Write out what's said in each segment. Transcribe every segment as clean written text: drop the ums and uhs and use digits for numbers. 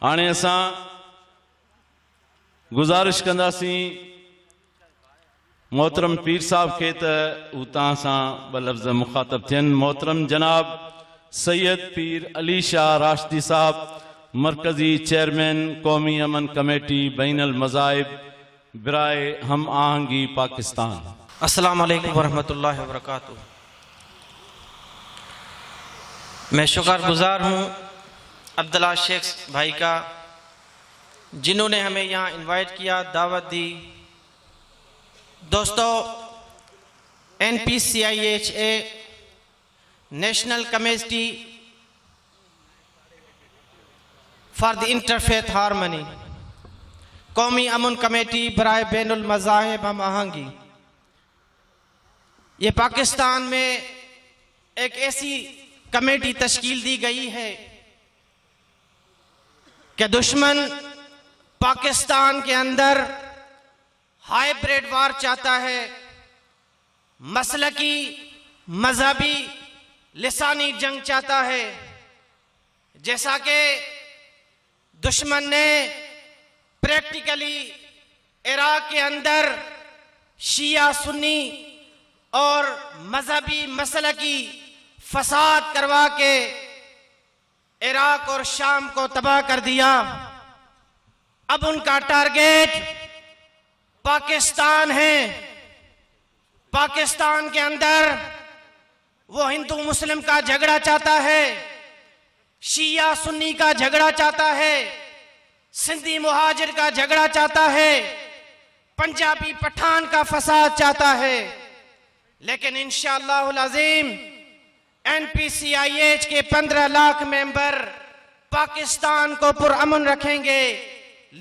हाणे असां गुज़ारिश कंदासीं मोहतरम पीर साहब के त हू तव्हां सां ॿ लफ़्ज़ मुखातब थियनि। मोहतरम जनाब सैयद पीर अली शाह राशिदी साहब, मरकज़ी चेयरमैन कौमी अमन कमेटी बैनुल मज़ाहिब बराए हम आहंगी पाकिस्तान। अस्सलाम वालेकुम वरहमतुल्लाहि वबरकातुहू। मैं शुक्रगुजार हूँ अब्दुल्ला शेख भाई का, जिन्होंने हमें यहाँ इनवाइट किया, दावत दी। दोस्तों, NPCIHA national committee for the interfaith harmony, कौमी अमन कमेटी बराए बैनुल मज़ाहिब हम आहंगी, ये पाकिस्तान में एक ऐसी कमेटी तश्कील दी गई है कि दुश्मन पाकिस्तान के अंदर हाइब्रिड वार चाहता है, मसलकी मजहबी लिसानी जंग चाहता है। जैसा कि दुश्मन ने प्रैक्टिकली इराक के अंदर शिया सुन्नी और मजहबी मसलकी फसाद करवा के इराक और शाम को तबाह कर दिया। अब उनका टारगेट पाकिस्तान है। पाकिस्तान के अंदर वो हिंदू मुस्लिम का झगड़ा चाहता है, शिया सुन्नी का झगड़ा चाहता है, सिंधी मुहाजिर का झगड़ा चाहता है, पंजाबी पठान का फसाद चाहता है। लेकिन इंशाअल्लाहुल अज़ीम NPCIH के 15 लाख मेंबर पाकिस्तान को पुरअमन रखेंगे,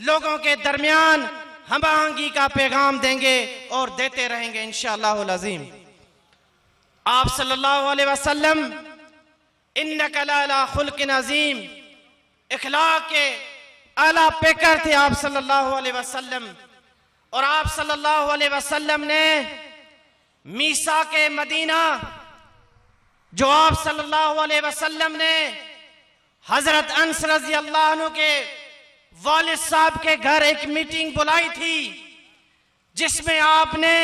लोगों के दरमियान हम आहंगी का पैगाम देंगे और देते रहेंगे इंशाअल्लाहुल अज़ीम। आप सल्लल्लाहु अलैहि वसल्लम इन्नका लअला खुल्किन अज़ीम, इखलाक के आला पेकर थे आप सल्लल्लाहु अलैहि वसल्लम। और आप सल्लल्लाहु अलैहि वसल्लम ने मीसा के मदीना, जो आप सल्लल्लाहु अलैहि वसल्लम ने हजरत अनस रज़ी अल्लाह अन्हु के वालिद साहब के घर एक मीटिंग बुलाई थी, जिसमें आपने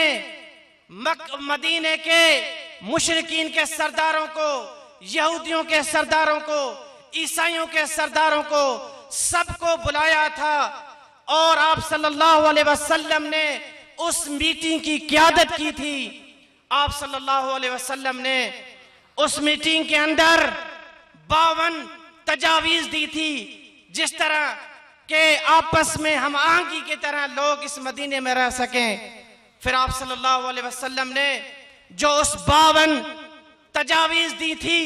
मदीने के मुशरिकीन के सरदारों को, यहूदियों के सरदारों को, ईसाइयों के सरदारों को, सबको बुलाया था। और आप सल्लल्लाहु अलैहि वसल्लम ने उस मीटिंग की क़यादत की थी। आप सल्लल्लाहु अलैहि वसल्लम ने उस मीटिंग के अंदर 52 तजावीज़ दी थी, जिस तरह के आपस में हम आहंगी की तरह लोग इस मदीने में रह सकें। फिर आप सल्लल्लाहु अलैहि वसल्लम ने जो उस 52 तजावीज़ दी थी,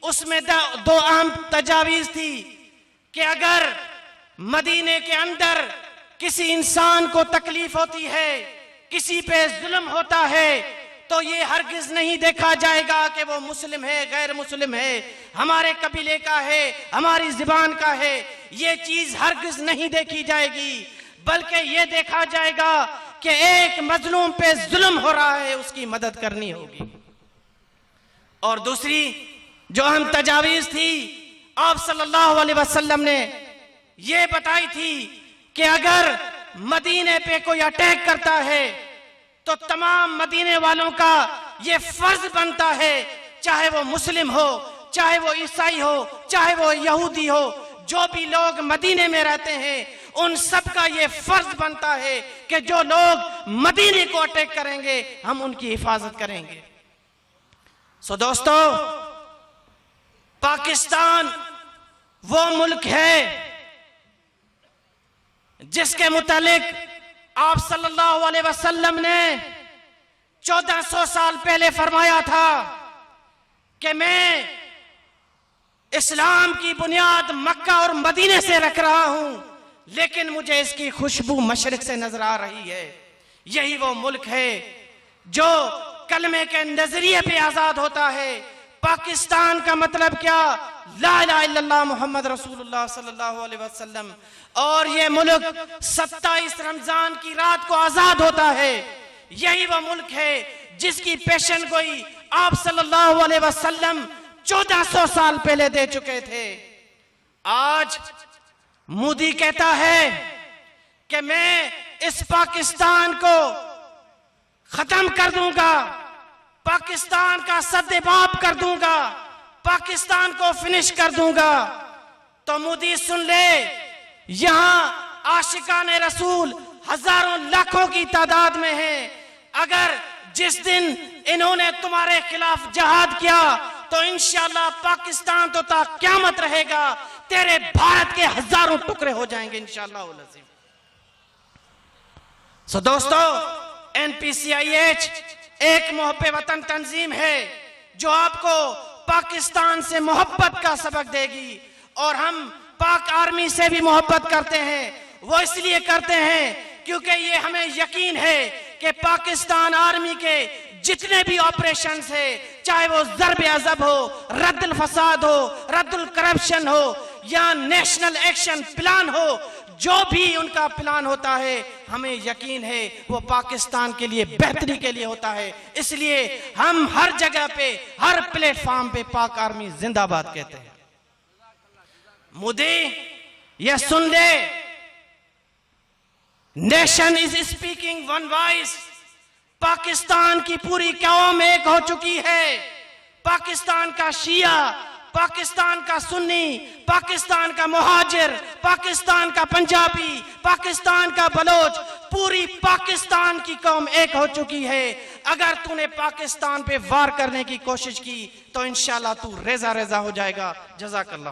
उसमें 2 अहम तजावीज़ थी कि अगर मदीने के अंदर किसी इंसान को तकलीफ होती है, किसी पे जुल्म होता है, तो ये हरगिज नहीं देखा जाएगा कि वो मुस्लिम है, गैर मुस्लिम है, हमारे कबीले का है, हमारी ज़बान का है। ये चीज़ हरगिज नहीं देखी जाएगी, बल्कि ये देखा जाएगा कि एक मजलूम पे जुल्म हो रहा है, उसकी मदद करनी होगी। और दूसरी जो अहम तजावीज़ थी, आप सल्लल्लाहु अलैहि वसल्लम ने ये बताई थी कि अगर मदीने पे कोई अटैक करता है तो तमाम मदीने वालों का ये फर्ज बनता है, चाहे वो मुस्लिम हो, चाहे वो ईसाई हो, चाहे वो यहूदी हो, जो भी लोग मदीने में रहते हैं, उन सब का ये फर्ज बनता है कि जो लोग मदीने को अटैक करेंगे, हम उनकी हिफाजत करेंगे। सो दोस्तों, पाकिस्तान वो मुल्क है जिसके मुतालिक आप सल्लल्लाहु अलैहि वसल्लम ने 1400 साल पहले फरमाया था कि मैं इस्लाम की बुनियाद मक्का और मदीने से रख रहा हूं, लेकिन मुझे इसकी खुशबू मशरिक से नजर आ रही है। यही वो मुल्क है जो कलमे के नजरिए पे आजाद होता है। पाकिस्तान का मतलब क्या? ला इलाहा इल्लल्लाह मुहम्मद रसूलुल्लाह सल्लल्लाहु अलैहि वसल्लम। और ये मुल्क 27 रमजान की रात को आजाद होता है। यही वो मुल्क है जिसकी पेशन गोई आप सल्लल्लाहु अलैहि वसल्लम 1400 साल पहले दे चुके थे। आज मोदी कहता है कि मैं इस पाकिस्तान को खत्म कर दूंगा, पाकिस्तान का सद्देबाप कर दूंगा, पाकिस्तान को फिनिश कर दूंगा। तो मोदी सुन ले, यहां आशिकाने रसूल हजारों लाखों की तादाद में हैं। अगर जिस दिन इन्होंने तुम्हारे खिलाफ जहाद किया तो इंशाअल्लाह पाकिस्तान तो ता क़यामत रहेगा, तेरे भारत के हजारों टुकड़े हो जाएंगे इंशाअल्लाह अज़ीम। सो दोस्तों, NPCIH एक मोहब्बे वतन तंजीम है जो आपको पाकिस्तान से मोहब्बत का सबक देगी। और हम पाक आर्मी से भी मोहब्बत करते हैं। वो इसलिए करते हैं क्योंकि ये हमें यकीन है कि पाकिस्तान आर्मी के जितने भी ऑपरेशंस है, चाहे वो ज़र्ब अज़ब हो, रद्दुल फसाद हो, रद्दुल करप्शन हो या नेशनल एक्शन प्लान हो, जो भी उनका प्लान होता है हमें यकीन है वो पाकिस्तान के लिए बेहतरी के लिए होता है। इसलिए हम हर जगह पे, हर प्लेटफॉर्म पे पाक आर्मी जिंदाबाद कहते हैं। मोदी ये सुन ले, nation is speaking one voice. Pakistan की पूरी कौम एक हो चुकी है। पाकिस्तान का शिया, पाकिस्तान का सुन्नी, पाकिस्तान का मुहाजिर, पाकिस्तान का पंजाबी, पाकिस्तान का बलोच, पूरी पाकिस्तान की कौम एक हो चुकी है। अगर तूने पाकिस्तान पे वार करने की कोशिश की तो इंशाल्लाह तू रेजा रेजा हो जाएगा। जज़ाकल्लाह।